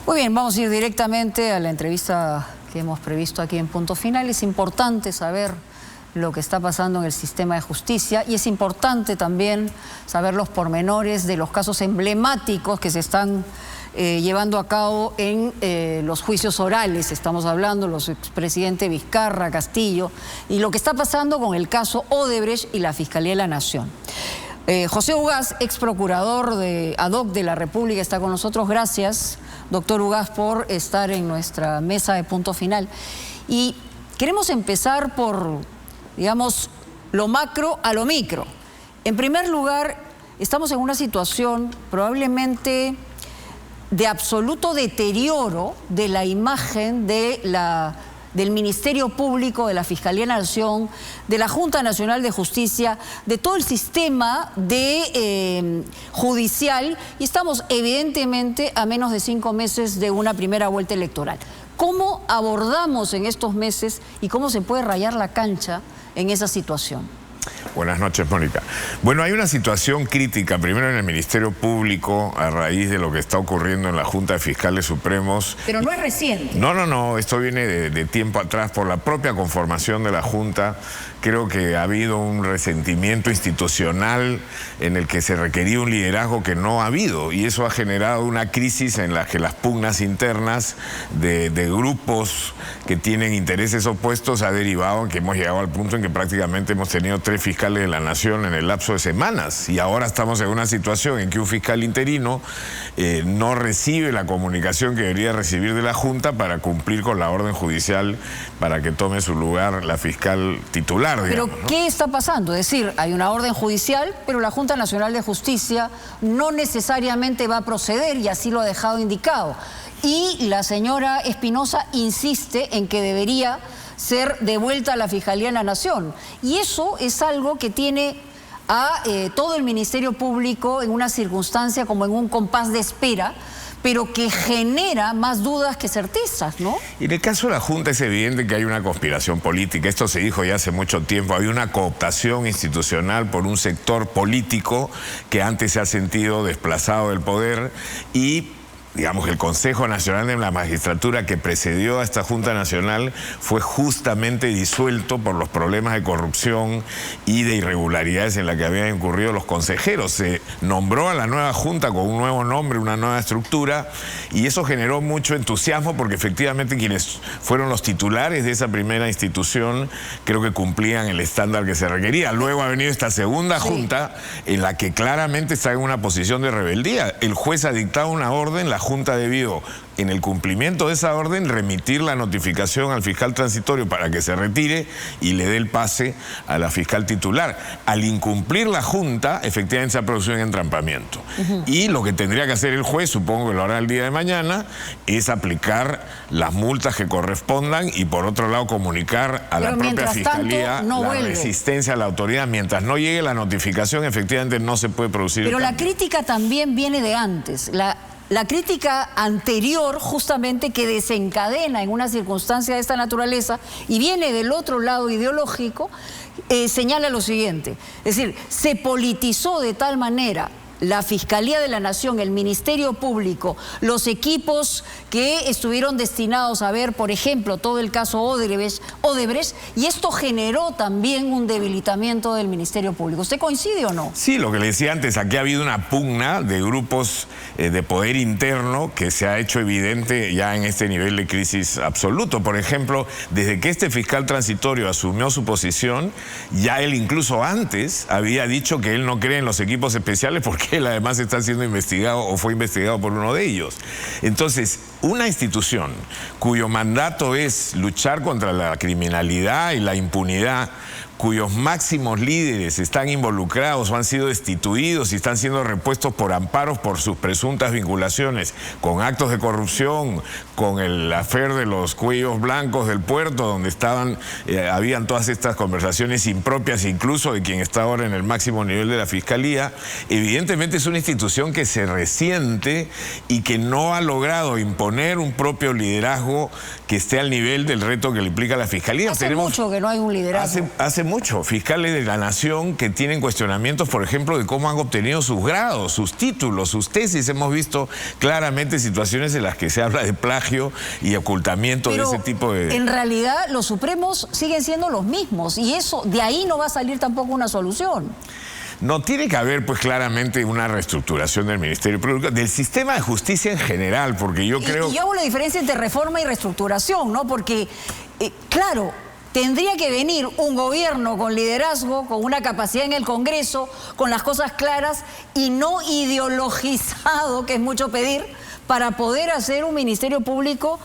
Muy bien, vamos a ir directamente a la entrevista que hemos previsto aquí en Punto Final. Es importante saber lo que está pasando en el sistema de justicia y es importante también saber los pormenores de los casos emblemáticos que se están llevando a cabo en los juicios orales. Estamos hablando los expresidentes Vizcarra, Castillo y lo que está pasando con el caso Odebrecht y la Fiscalía de la Nación. José Ugaz, ex procurador ad hoc de la República, está con nosotros. Gracias, doctor Ugaz, por estar en nuestra mesa de Punto Final. Y queremos empezar por, digamos, lo macro a lo micro. En primer lugar, estamos en una situación probablemente de absoluto deterioro de la imagen del Ministerio Público, de la Fiscalía de la Nación, de la Junta Nacional de Justicia, de todo el sistema judicial, y estamos evidentemente a menos de 5 meses de una primera vuelta electoral. ¿Cómo abordamos en estos meses y cómo se puede rayar la cancha en esa situación? Buenas noches, Mónica. Bueno, hay una situación crítica, primero en el Ministerio Público, a raíz de lo que está ocurriendo en la Junta de Fiscales Supremos. Pero no es reciente. No, esto viene de tiempo atrás por la propia conformación de la Junta. Creo que ha habido un resentimiento institucional en el que se requería un liderazgo que no ha habido, y eso ha generado una crisis en la que las pugnas internas de grupos que tienen intereses opuestos ha derivado en que hemos llegado al punto en que prácticamente hemos tenido 3 fiscales de la Nación en el lapso de semanas, y ahora estamos en una situación en que un fiscal interino no recibe la comunicación que debería recibir de la Junta para cumplir con la orden judicial para que tome su lugar la fiscal titular. Pero ¿qué está pasando? Es decir, hay una orden judicial, pero la Junta Nacional de Justicia no necesariamente va a proceder, y así lo ha dejado indicado. Y la señora Espinosa insiste en que debería ser devuelta a la Fiscalía de la Nación. Y eso es algo que tiene a todo el Ministerio Público en una circunstancia como en un compás de espera, pero que genera más dudas que certezas, ¿no? Y en el caso de la Junta es evidente que hay una conspiración política. Esto se dijo ya hace mucho tiempo. Hay una cooptación institucional por un sector político que antes se ha sentido desplazado del poder, y digamos, el Consejo Nacional de la Magistratura que precedió a esta Junta Nacional fue justamente disuelto por los problemas de corrupción y de irregularidades en la que habían incurrido los consejeros. Se nombró a la nueva Junta con un nuevo nombre, una nueva estructura, y eso generó mucho entusiasmo porque efectivamente quienes fueron los titulares de esa primera institución creo que cumplían el estándar que se requería. Luego ha venido esta segunda Junta en la que claramente está en una posición de rebeldía. El juez ha dictado una orden, la Junta debió, en el cumplimiento de esa orden, remitir la notificación al fiscal transitorio para que se retire y le dé el pase a la fiscal titular. Al incumplir la Junta, efectivamente se ha producido un entrampamiento. Y lo que tendría que hacer el juez, supongo que lo hará el día de mañana, es aplicar las multas que correspondan y, por otro lado, comunicar a la propia Fiscalía la resistencia a la autoridad. Mientras no llegue la notificación, efectivamente no se puede producir. Pero la crítica también viene de antes. La crítica anterior, justamente, que desencadena en una circunstancia de esta naturaleza y viene del otro lado ideológico, señala lo siguiente. Es decir, se politizó de tal manera la Fiscalía de la Nación, el Ministerio Público, los equipos que estuvieron destinados a ver, por ejemplo, todo el caso Odebrecht, y esto generó también un debilitamiento del Ministerio Público. ¿Usted coincide o no? Sí, lo que le decía antes, aquí ha habido una pugna de grupos de poder interno que se ha hecho evidente ya en este nivel de crisis absoluto. Por ejemplo, desde que este fiscal transitorio asumió su posición, ya él incluso antes había dicho que él no cree en los equipos especiales porque él además está siendo investigado o fue investigado por uno de ellos. Entonces, una institución cuyo mandato es luchar contra la criminalidad y la impunidad, cuyos máximos líderes están involucrados o han sido destituidos y están siendo repuestos por amparos por sus presuntas vinculaciones con actos de corrupción, con el affair de los cuellos blancos del puerto, donde habían todas estas conversaciones impropias, incluso de quien está ahora en el máximo nivel de la Fiscalía. Evidentemente es una institución que se resiente y que no ha logrado imponer un propio liderazgo que esté al nivel del reto que le implica la Fiscalía. Hace mucho que no hay un liderazgo. Hace mucho, fiscales de la nación que tienen cuestionamientos, por ejemplo, de cómo han obtenido sus grados, sus títulos, sus tesis. Hemos visto claramente situaciones en las que se habla de plagio y ocultamiento de ese tipo de... En realidad, los supremos siguen siendo los mismos y eso, de ahí no va a salir tampoco una solución. No, tiene que haber pues claramente una reestructuración del Ministerio Público, del sistema de justicia en general, porque yo creo... Y yo hago la diferencia entre reforma y reestructuración, ¿no? Porque, claro, tendría que venir un gobierno con liderazgo, con una capacidad en el Congreso, con las cosas claras y no ideologizado, que es mucho pedir, para poder hacer un Ministerio Público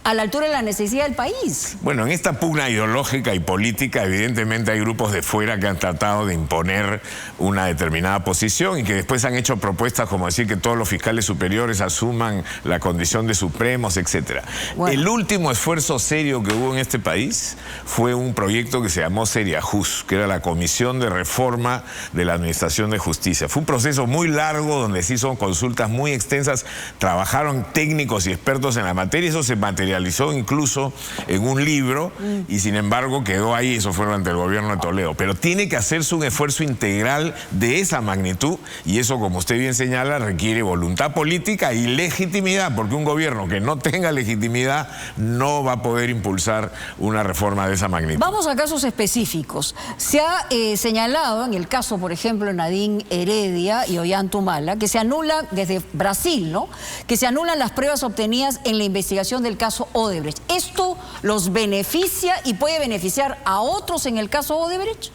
a la altura de la necesidad del país. Bueno, en esta pugna ideológica y política, evidentemente hay grupos de fuera que han tratado de imponer una determinada posición y que después han hecho propuestas como decir que todos los fiscales superiores asuman la condición de supremos, etc. Bueno. El último esfuerzo serio que hubo en este país fue un proyecto que se llamó Seriajus, que era la Comisión de Reforma de la Administración de Justicia. Fue un proceso muy largo donde se hizo consultas muy extensas, trabajaron técnicos y expertos en la materia y eso se materializó incluso en un libro y sin embargo quedó ahí, eso fue durante el gobierno de Toledo. Pero tiene que hacerse un esfuerzo integral de esa magnitud y eso, como usted bien señala, requiere voluntad política y legitimidad, porque un gobierno que no tenga legitimidad no va a poder impulsar una reforma de esa magnitud. Vamos a casos específicos. Se ha señalado en el caso, por ejemplo, de Nadine Heredia y Ollanta-Humala, que se anula desde Brasil, ¿no? Que se anulan las pruebas obtenidas en la investigación del caso Odebrecht. ¿Esto los beneficia y puede beneficiar a otros en el caso Odebrecht?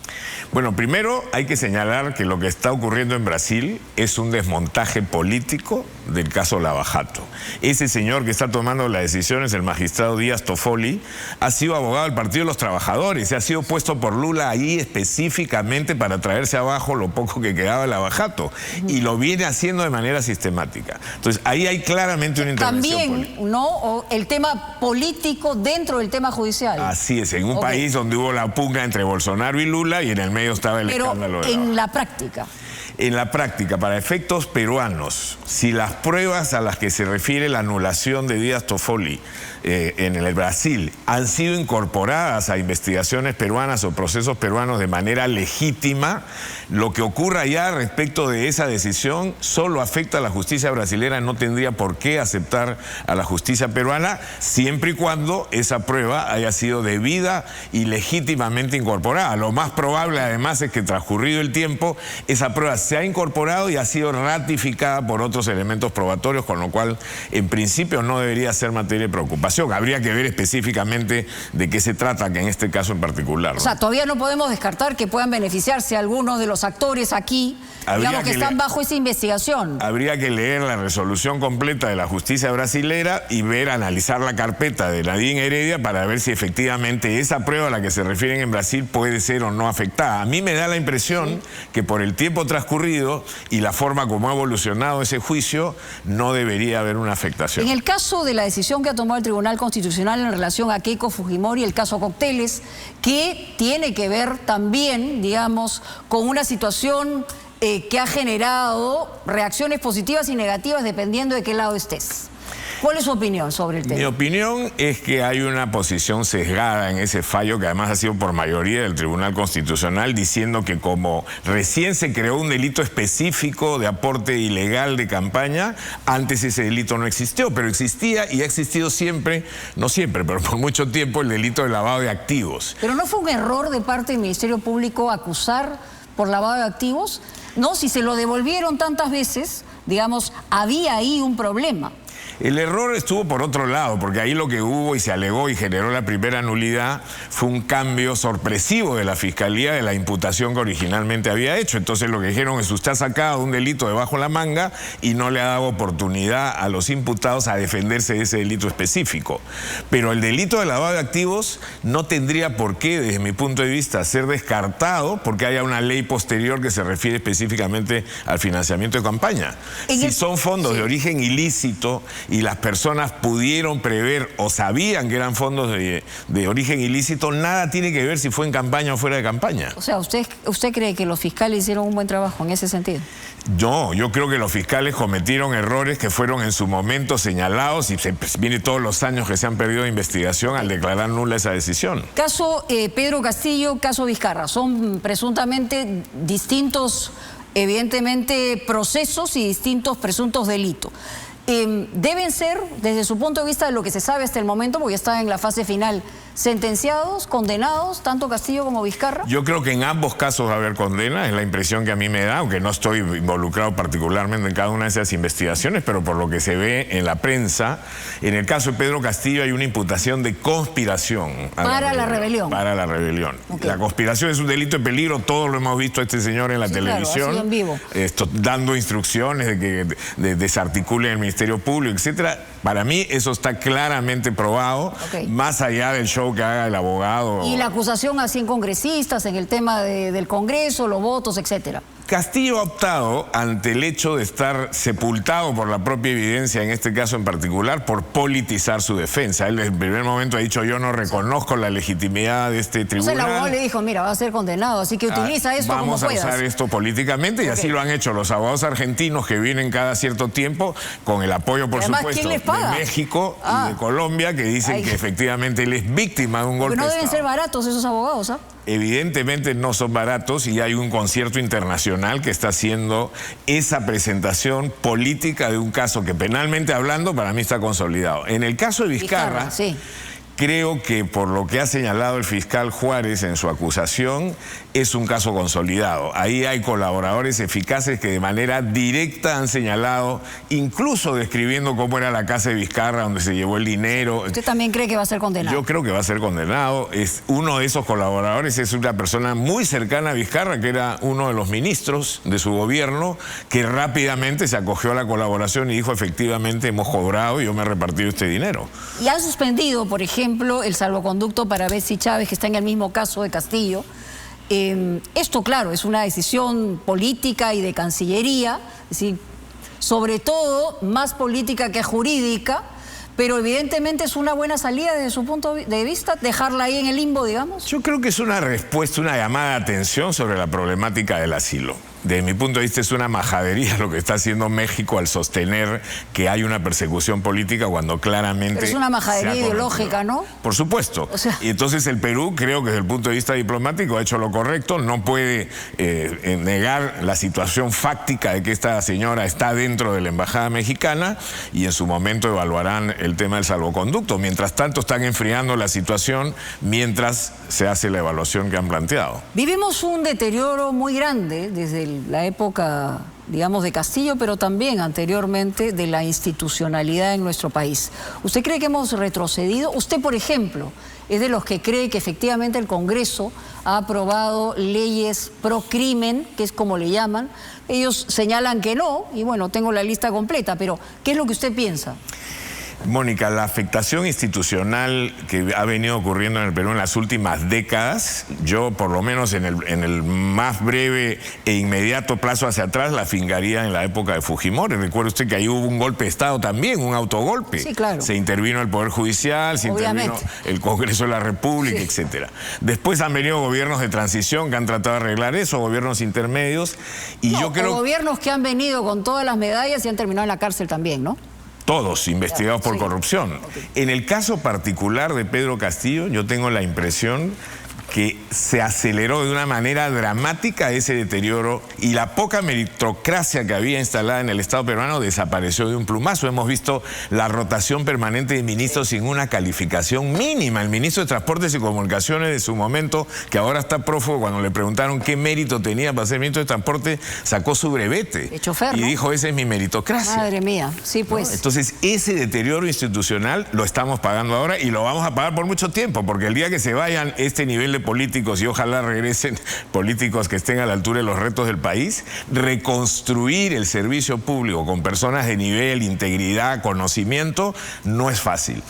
Bueno, primero hay que señalar que lo que está ocurriendo en Brasil es un desmontaje político del caso Lava Jato. Ese señor que está tomando las decisiones, el magistrado Díaz Toffoli, ha sido abogado del Partido de los Trabajadores, se ha sido puesto por Lula ahí específicamente para traerse abajo lo poco que quedaba de Lava Jato y lo viene haciendo de manera sistemática. Entonces ahí hay claramente una intervención política. También, ¿no? El tema político dentro del tema judicial. Así es, en un país donde hubo la pugna entre Bolsonaro y Lula y en el medio estaba el escándalo de en la práctica. En la práctica, para efectos peruanos, si las pruebas a las que se refiere la anulación de Díaz Toffoli en el Brasil han sido incorporadas a investigaciones peruanas o procesos peruanos de manera legítima, lo que ocurra allá respecto de esa decisión solo afecta a la justicia brasileña, no tendría por qué aceptar a la justicia peruana, siempre y cuando esa prueba haya sido debida y legítimamente incorporada. Lo más probable, además, es que transcurrido el tiempo, esa prueba se ha incorporado y ha sido ratificada por otros elementos probatorios, con lo cual, en principio, no debería ser materia de preocupación. Habría que ver específicamente de qué se trata, que en este caso en particular, ¿no? O sea, todavía no podemos descartar que puedan beneficiarse algunos de los actores aquí, digamos, que están bajo esa investigación. Habría que leer la resolución completa de la justicia brasilera y ver, analizar la carpeta de Nadine Heredia para ver si efectivamente esa prueba a la que se refieren en Brasil puede ser o no afectada. A mí me da la impresión que por el tiempo transcurrido y la forma como ha evolucionado ese juicio, no debería haber una afectación. En el caso de la decisión que ha tomado el Tribunal Constitucional en relación a Keiko Fujimori, el caso Cócteles, que tiene que ver también, digamos, con una situación que ha generado reacciones positivas y negativas dependiendo de qué lado estés. ¿Cuál es su opinión sobre el tema? Mi opinión es que hay una posición sesgada en ese fallo, que además ha sido por mayoría del Tribunal Constitucional, diciendo que como recién se creó un delito específico de aporte ilegal de campaña, antes ese delito no existió, pero existía y ha existido siempre, no siempre, pero por mucho tiempo, el delito de lavado de activos. ¿Pero no fue un error de parte del Ministerio Público acusar por lavado de activos? No, si se lo devolvieron tantas veces, digamos, había ahí un problema. El error estuvo por otro lado, porque ahí lo que hubo y se alegó y generó la primera nulidad fue un cambio sorpresivo de la Fiscalía de la imputación que originalmente había hecho. Entonces lo que dijeron es: usted ha sacado un delito debajo de la manga y no le ha dado oportunidad a los imputados a defenderse de ese delito específico. Pero el delito de lavado de activos no tendría por qué, desde mi punto de vista, ser descartado porque haya una ley posterior que se refiere específicamente al financiamiento de campaña. Si son fondos de origen ilícito y las personas pudieron prever o sabían que eran fondos de origen ilícito, nada tiene que ver si fue en campaña o fuera de campaña. O sea, ¿usted cree que los fiscales hicieron un buen trabajo en ese sentido? No, yo creo que los fiscales cometieron errores que fueron en su momento señalados y viene todos los años que se han perdido de investigación al declarar nula esa decisión. Caso Pedro Castillo, caso Vizcarra, son presuntamente distintos, evidentemente, procesos y distintos presuntos delitos. Deben ser, desde su punto de vista de lo que se sabe hasta el momento, porque está en la fase final, sentenciados, condenados, tanto Castillo como Vizcarra. Yo creo que en ambos casos va a haber condena, es la impresión que a mí me da, aunque no estoy involucrado particularmente en cada una de esas investigaciones, pero por lo que se ve en la prensa, en el caso de Pedro Castillo hay una imputación de conspiración. Para la rebelión. Para la rebelión. Okay. La conspiración es un delito de peligro, todos lo hemos visto a este señor en la televisión, claro, en vivo. Dando instrucciones de que desarticulen el Ministerio Público, etcétera. Para mí eso está claramente probado, más allá del show que haga el abogado. Y la acusación a 100 congresistas en el tema del Congreso, los votos, etcétera. Castillo ha optado, ante el hecho de estar sepultado por la propia evidencia, en este caso en particular, por politizar su defensa. Él en el primer momento ha dicho, yo no reconozco la legitimidad de este tribunal. Entonces el abogado le dijo, mira, va a ser condenado, así que utiliza esto como puedas. Vamos a usar esto políticamente, y así lo han hecho los abogados argentinos que vienen cada cierto tiempo, con el apoyo, por además, supuesto, ¿quién les paga? de México y de Colombia, que dicen que efectivamente él es víctima de un golpe de no deben Estado. ser baratos esos abogados, ¿ah? Evidentemente no son baratos y hay un concierto internacional que está haciendo esa presentación política de un caso que penalmente hablando para mí está consolidado. En el caso de Vizcarra, sí. Creo que por lo que ha señalado el fiscal Juárez en su acusación, es un caso consolidado. Ahí hay colaboradores eficaces que de manera directa han señalado, incluso describiendo cómo era la casa de Vizcarra, donde se llevó el dinero. ¿Usted también cree que va a ser condenado? Yo creo que va a ser condenado. Uno de esos colaboradores es una persona muy cercana a Vizcarra, que era uno de los ministros de su gobierno, que rápidamente se acogió a la colaboración y dijo, efectivamente, hemos cobrado y yo me he repartido este dinero. Y han suspendido, por ejemplo, el salvoconducto para Betsy Chávez, que está en el mismo caso de Castillo. Esto, claro, es una decisión política y de Cancillería, es decir, sobre todo más política que jurídica, pero evidentemente es una buena salida desde su punto de vista, dejarla ahí en el limbo, digamos. Yo creo que es una respuesta, una llamada de atención sobre la problemática del asilo. Desde mi punto de vista es una majadería lo que está haciendo México al sostener que hay una persecución política cuando claramente... Pero es una majadería ideológica, ¿no? Por supuesto. O sea... Y entonces el Perú, creo que desde el punto de vista diplomático ha hecho lo correcto, no puede negar la situación fáctica de que esta señora está dentro de la embajada mexicana y en su momento evaluarán el tema del salvoconducto. Mientras tanto están enfriando la situación mientras se hace la evaluación que han planteado. Vivimos un deterioro muy grande desde la época, digamos, de Castillo, pero también anteriormente de la institucionalidad en nuestro país. ¿Usted cree que hemos retrocedido? Usted, por ejemplo, es de los que cree que efectivamente el Congreso ha aprobado leyes pro crimen, que es como le llaman. Ellos señalan que no, y bueno, tengo la lista completa, pero ¿qué es lo que usted piensa? Mónica, la afectación institucional que ha venido ocurriendo en el Perú en las últimas décadas, yo por lo menos en el más breve e inmediato plazo hacia atrás la fincaría en la época de Fujimori. Recuerde usted que ahí hubo un golpe de Estado también, un autogolpe. Sí, claro. Se intervino el Poder Judicial, se intervino el Congreso de la República, sí, etcétera. Después han venido gobiernos de transición que han tratado de arreglar eso, gobiernos intermedios. Y no, yo creo... gobiernos que han venido con todas las medallas y han terminado en la cárcel también, ¿no? Todos investigados por corrupción. En el caso particular de Pedro Castillo, yo tengo la impresión que se aceleró de una manera dramática ese deterioro y la poca meritocracia que había instalada en el Estado peruano desapareció de un plumazo. Hemos visto la rotación permanente de ministros sin una calificación mínima. El ministro de Transportes y Comunicaciones de su momento, que ahora está prófugo, cuando le preguntaron qué mérito tenía para ser ministro de Transporte, sacó su brevete. De chofer, y ¿no? dijo, esa es mi meritocracia. Madre mía, sí, pues. ¿No? Entonces, ese deterioro institucional lo estamos pagando ahora y lo vamos a pagar por mucho tiempo, porque el día que se vayan este nivel de políticos, y ojalá regresen políticos que estén a la altura de los retos del país, reconstruir el servicio público con personas de nivel, integridad, conocimiento, no es fácil.